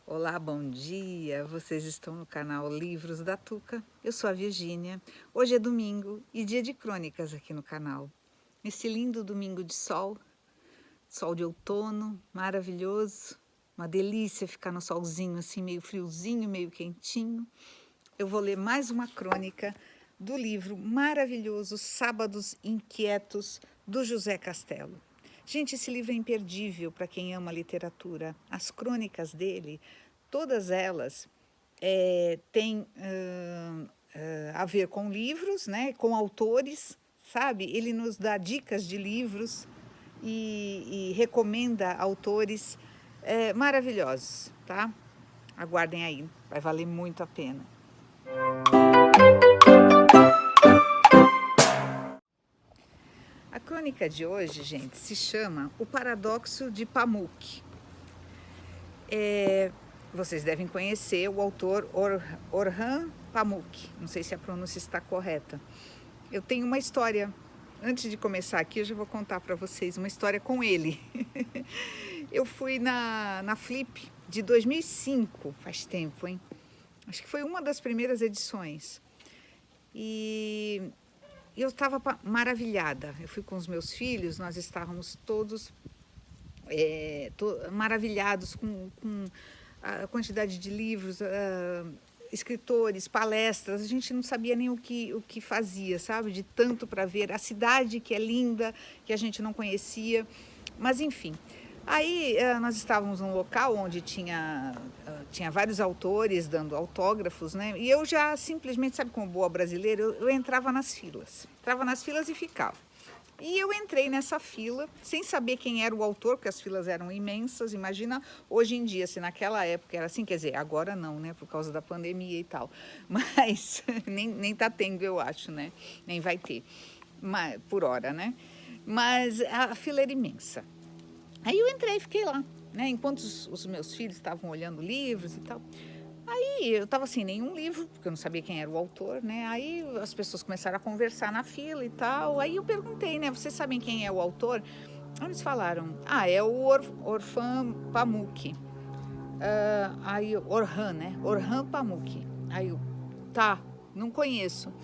Olá, bom dia! Vocês estão no canal Livros da Tuca. Eu sou a Virgínia. Hoje é domingo e dia de crônicas aqui no canal. Esse lindo domingo de sol, sol de outono, maravilhoso. Uma delícia ficar no solzinho assim, meio friozinho, meio quentinho. Eu vou ler mais uma crônica do livro maravilhoso Sábados Inquietos, do José Castelo. Gente, esse livro é imperdível para quem ama literatura. As crônicas dele, todas elas têm a ver com livros, né, com autores, sabe? Ele nos dá dicas de livros e recomenda autores maravilhosos, tá? Aguardem aí, vai valer muito a pena. A crônica de hoje, gente, se chama O Paradoxo de Pamuk. Vocês devem conhecer o autor Orhan Pamuk. Não sei se a pronúncia está correta. Eu tenho uma história. Antes de começar aqui, eu já vou contar para vocês uma história com ele. Eu fui na Flip de 2005, faz tempo, hein? Acho que foi uma das primeiras edições. E eu estava maravilhada. Eu fui com os meus filhos, nós estávamos todos maravilhados com a quantidade de livros, escritores, palestras. A gente não sabia nem o que fazia, sabe? De tanto para ver. A cidade que é linda, que a gente não conhecia. Mas, enfim. Aí nós estávamos num local onde tinha vários autores dando autógrafos, né? E eu já simplesmente, sabe, como boa brasileira, eu entrava nas filas. Entrava nas filas e ficava. E eu entrei nessa fila sem saber quem era o autor, porque as filas eram imensas. Imagina hoje em dia, se naquela época era assim, quer dizer, agora não, né, por causa da pandemia e tal. Mas nem tá tendo, eu acho, né? Nem vai ter, mas, por hora, né? Mas a fila era imensa. Aí eu entrei e fiquei lá, né? Enquanto os meus filhos estavam olhando livros e tal. Aí eu estava sem nenhum livro, porque eu não sabia quem era o autor, né? Aí as pessoas começaram a conversar na fila e tal. Aí eu perguntei, né? Vocês sabem quem é o autor? Aí eles falaram, é o Orhan Pamuk. Aí Orhan, né? Orhan Pamuk. Aí eu, tá, não conheço.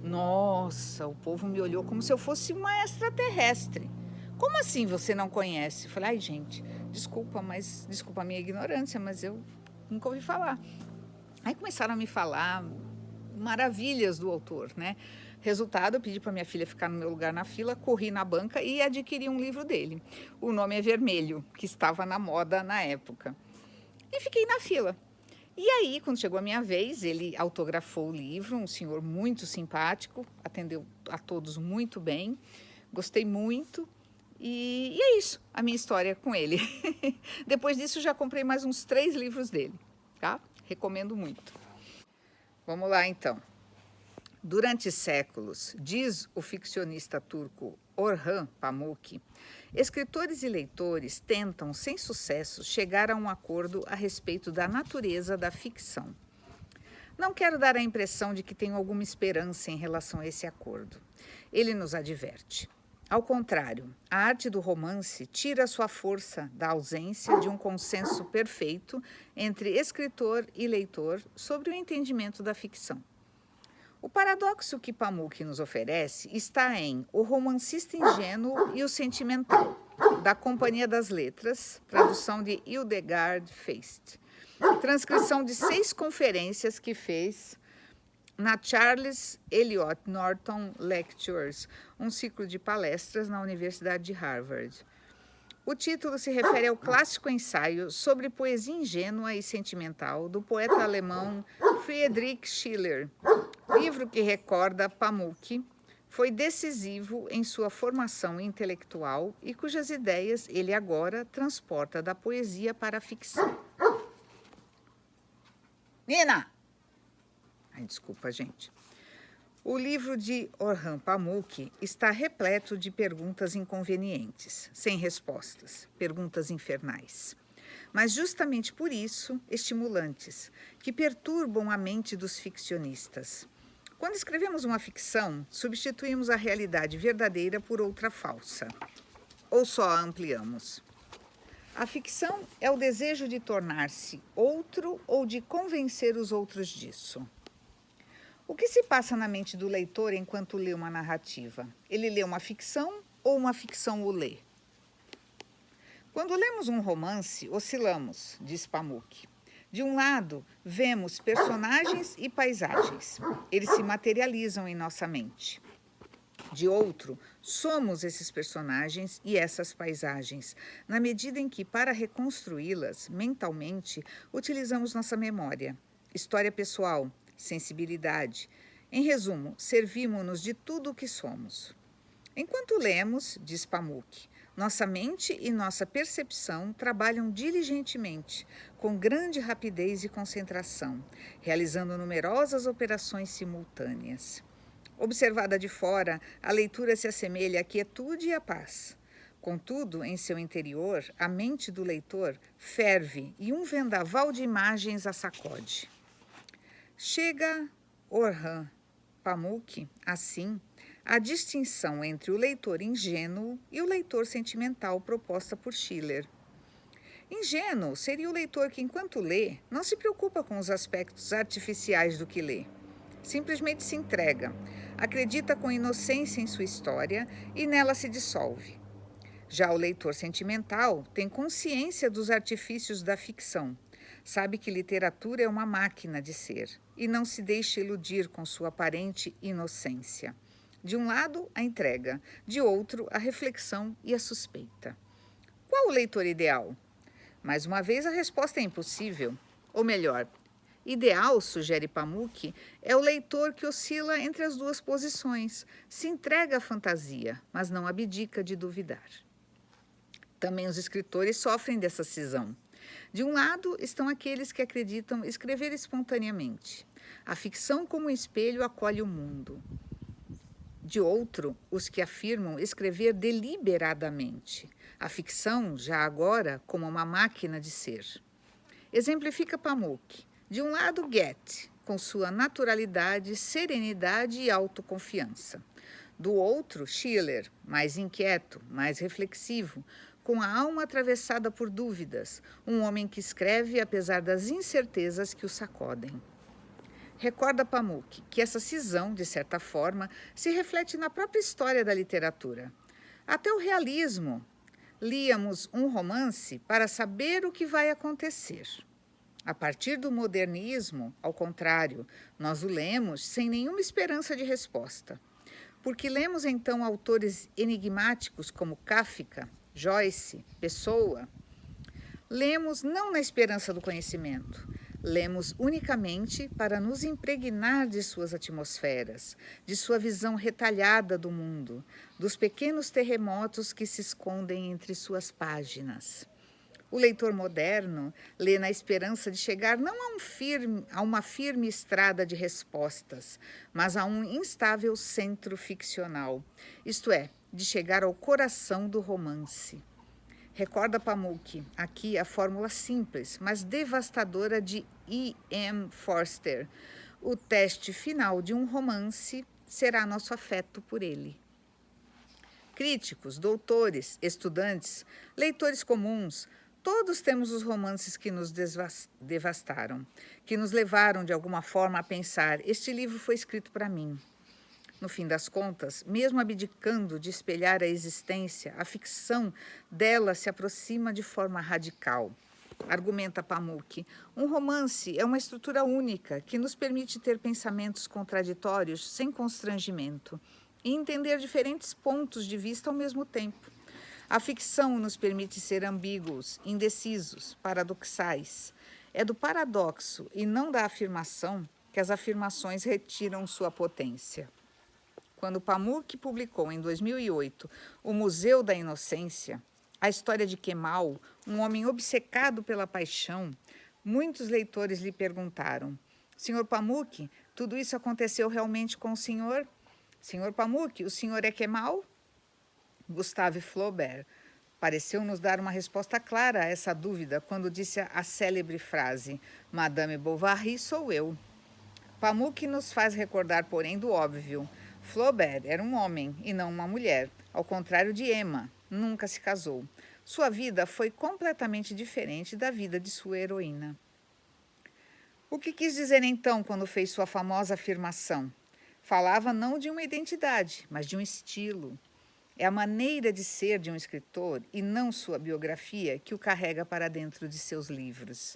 Nossa, o povo me olhou como se eu fosse uma extraterrestre. Como assim você não conhece? Eu falei, ai gente, desculpa a minha ignorância, mas eu nunca ouvi falar. Aí começaram a me falar maravilhas do autor, né? Resultado, eu pedi para minha filha ficar no meu lugar na fila, corri na banca e adquiri um livro dele. O Nome é Vermelho, que estava na moda na época. E fiquei na fila. E aí, quando chegou a minha vez, ele autografou o livro, um senhor muito simpático, atendeu a todos muito bem, gostei muito. E é isso, a minha história com ele. Depois disso, já comprei mais uns 3 livros dele, tá? Recomendo muito. Vamos lá, então. Durante séculos, diz o ficcionista turco Orhan Pamuk, escritores e leitores tentam, sem sucesso, chegar a um acordo a respeito da natureza da ficção. Não quero dar a impressão de que tenho alguma esperança em relação a esse acordo. Ele nos adverte. Ao contrário, a arte do romance tira sua força da ausência de um consenso perfeito entre escritor e leitor sobre o entendimento da ficção. O paradoxo que Pamuk nos oferece está em O Romancista Ingênuo e o Sentimental, da Companhia das Letras, tradução de Hildegard Feist. Transcrição de 6 conferências que fez na Charles Eliot Norton Lectures, um ciclo de palestras na Universidade de Harvard. O título se refere ao clássico ensaio sobre poesia ingênua e sentimental do poeta alemão Friedrich Schiller. Livro que recorda Pamuk foi decisivo em sua formação intelectual e cujas ideias ele agora transporta da poesia para a ficção. Nina! Ai, desculpa, gente. O livro de Orhan Pamuk está repleto de perguntas inconvenientes, sem respostas, perguntas infernais. Mas justamente por isso, estimulantes, que perturbam a mente dos ficcionistas. Quando escrevemos uma ficção, substituímos a realidade verdadeira por outra falsa. Ou só a ampliamos. A ficção é o desejo de tornar-se outro ou de convencer os outros disso. O que se passa na mente do leitor enquanto lê uma narrativa? Ele lê uma ficção ou uma ficção o lê? Quando lemos um romance, oscilamos, diz Pamuk. De um lado, vemos personagens e paisagens. Eles se materializam em nossa mente. De outro, somos esses personagens e essas paisagens, na medida em que, para reconstruí-las mentalmente, utilizamos nossa memória, história pessoal, sensibilidade. Em resumo, servimos-nos de tudo o que somos. Enquanto lemos, diz Pamuk, nossa mente e nossa percepção trabalham diligentemente, com grande rapidez e concentração, realizando numerosas operações simultâneas. Observada de fora, a leitura se assemelha à quietude e à paz. Contudo, em seu interior, a mente do leitor ferve e um vendaval de imagens a sacode. Chega Orhan Pamuk, assim, à distinção entre o leitor ingênuo e o leitor sentimental proposta por Schiller. Ingênuo seria o leitor que, enquanto lê, não se preocupa com os aspectos artificiais do que lê. Simplesmente se entrega, acredita com inocência em sua história e nela se dissolve. Já o leitor sentimental tem consciência dos artifícios da ficção, sabe que literatura é uma máquina de ser e não se deixa iludir com sua aparente inocência. De um lado, a entrega, de outro, a reflexão e a suspeita. Qual o leitor ideal? Mais uma vez, a resposta é impossível. Ou melhor, ideal, sugere Pamuk, é o leitor que oscila entre as duas posições, se entrega à fantasia, mas não abdica de duvidar. Também os escritores sofrem dessa cisão. De um lado estão aqueles que acreditam escrever espontaneamente. A ficção, como espelho, acolhe o mundo. De outro, os que afirmam escrever deliberadamente. A ficção, já agora, como uma máquina de ser. Exemplifica Pamuk. De um lado, Goethe, com sua naturalidade, serenidade e autoconfiança. Do outro, Schiller, mais inquieto, mais reflexivo, com a alma atravessada por dúvidas, um homem que escreve apesar das incertezas que o sacodem. Recorda Pamuk que essa cisão, de certa forma, se reflete na própria história da literatura. Até o realismo. Líamos um romance para saber o que vai acontecer. A partir do modernismo, ao contrário, nós o lemos sem nenhuma esperança de resposta. Porque lemos então autores enigmáticos como Kafka, Joyce, Pessoa. Lemos não na esperança do conhecimento, lemos unicamente para nos impregnar de suas atmosferas, de sua visão retalhada do mundo, dos pequenos terremotos que se escondem entre suas páginas. O leitor moderno lê na esperança de chegar não a uma firme estrada de respostas, mas a um instável centro ficcional, isto é, de chegar ao coração do romance. Recorda Pamuk, aqui a fórmula simples, mas devastadora de E.M. Forster. O teste final de um romance será nosso afeto por ele. Críticos, doutores, estudantes, leitores comuns, todos temos os romances que nos devastaram, que nos levaram de alguma forma a pensar: este livro foi escrito para mim. No fim das contas, mesmo abdicando de espelhar a existência, a ficção dela se aproxima de forma radical. Argumenta Pamuk, um romance é uma estrutura única que nos permite ter pensamentos contraditórios sem constrangimento e entender diferentes pontos de vista ao mesmo tempo. A ficção nos permite ser ambíguos, indecisos, paradoxais. É do paradoxo e não da afirmação que as afirmações retiram sua potência. Quando Pamuk publicou em 2008 O Museu da Inocência, a história de Kemal, um homem obcecado pela paixão, muitos leitores lhe perguntaram: Sr. Pamuk, tudo isso aconteceu realmente com o senhor? Sr. Pamuk, o senhor é Kemal? Gustave Flaubert pareceu nos dar uma resposta clara a essa dúvida quando disse a célebre frase: Madame Bovary sou eu. Pamuk nos faz recordar, porém, do óbvio. Flaubert era um homem e não uma mulher, ao contrário de Emma, nunca se casou. Sua vida foi completamente diferente da vida de sua heroína. O que quis dizer então quando fez sua famosa afirmação? Falava não de uma identidade, mas de um estilo. É a maneira de ser de um escritor e não sua biografia que o carrega para dentro de seus livros.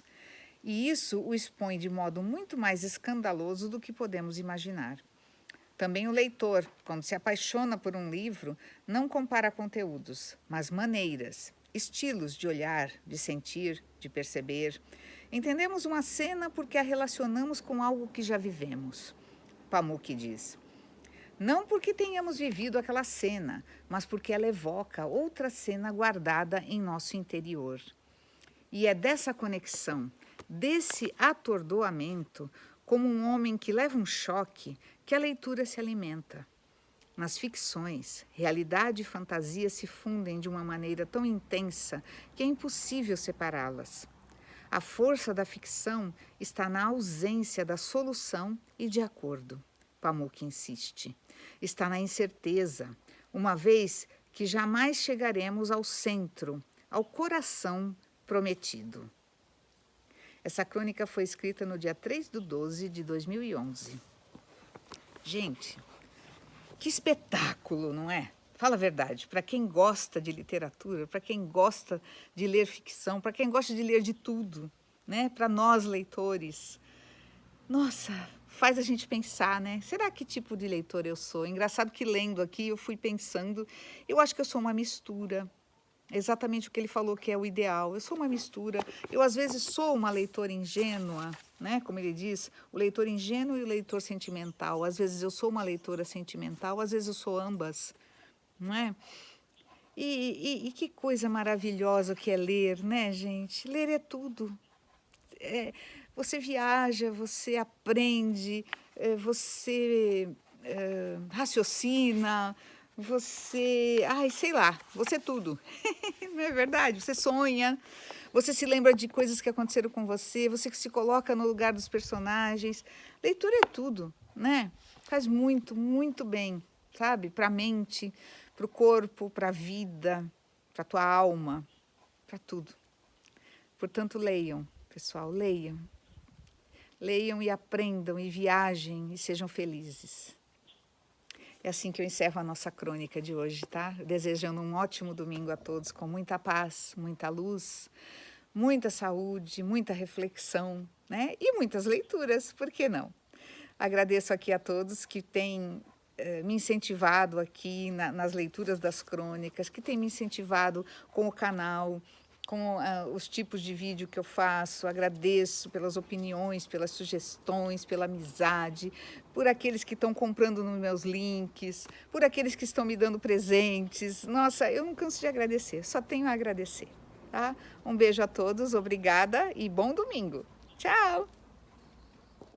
E isso o expõe de modo muito mais escandaloso do que podemos imaginar. Também o leitor, quando se apaixona por um livro, não compara conteúdos, mas maneiras, estilos de olhar, de sentir, de perceber. Entendemos uma cena porque a relacionamos com algo que já vivemos. Pamuk diz: não porque tenhamos vivido aquela cena, mas porque ela evoca outra cena guardada em nosso interior. E é dessa conexão, desse atordoamento, como um homem que leva um choque, que a leitura se alimenta. Nas ficções, realidade e fantasia se fundem de uma maneira tão intensa que é impossível separá-las. A força da ficção está na ausência da solução e de acordo. Pamuk insiste. Está na incerteza, uma vez que jamais chegaremos ao centro, ao coração prometido. Essa crônica foi escrita no dia 3/12 de 2011. Gente, que espetáculo, não é? Fala a verdade, para quem gosta de literatura, para quem gosta de ler ficção, para quem gosta de ler de tudo, né? Para nós leitores, nossa, faz a gente pensar, né? Será que tipo de leitor eu sou? Engraçado que lendo aqui eu fui pensando, eu acho que eu sou uma mistura. Exatamente o que ele falou que é o ideal. Eu sou uma mistura. Eu, às vezes, sou uma leitora ingênua, né? Como ele diz, o leitor ingênuo e o leitor sentimental. Às vezes eu sou uma leitora sentimental, às vezes eu sou ambas, não é? E que coisa maravilhosa que é ler, né, gente? Ler é tudo. Você viaja, você aprende, você raciocina, você, ai, sei lá, você é tudo, não é verdade? Você sonha, você se lembra de coisas que aconteceram com você, você que se coloca no lugar dos personagens. Leitura é tudo, né? Faz muito, muito bem, sabe? Para a mente, para o corpo, para a vida, para a tua alma, para tudo. Portanto, leiam, pessoal, leiam. Leiam e aprendam e viajem e sejam felizes. É assim que eu encerro a nossa crônica de hoje, tá? Desejando um ótimo domingo a todos, com muita paz, muita luz, muita saúde, muita reflexão, né? E muitas leituras, por que não? Agradeço aqui a todos que têm me incentivado aqui nas leituras das crônicas, que têm me incentivado com o canal, com os tipos de vídeo que eu faço. Agradeço pelas opiniões, pelas sugestões, pela amizade, por aqueles que estão comprando nos meus links, por aqueles que estão me dando presentes. Nossa, eu não canso de agradecer, só tenho a agradecer, tá? Um beijo a todos, obrigada e bom domingo. Tchau!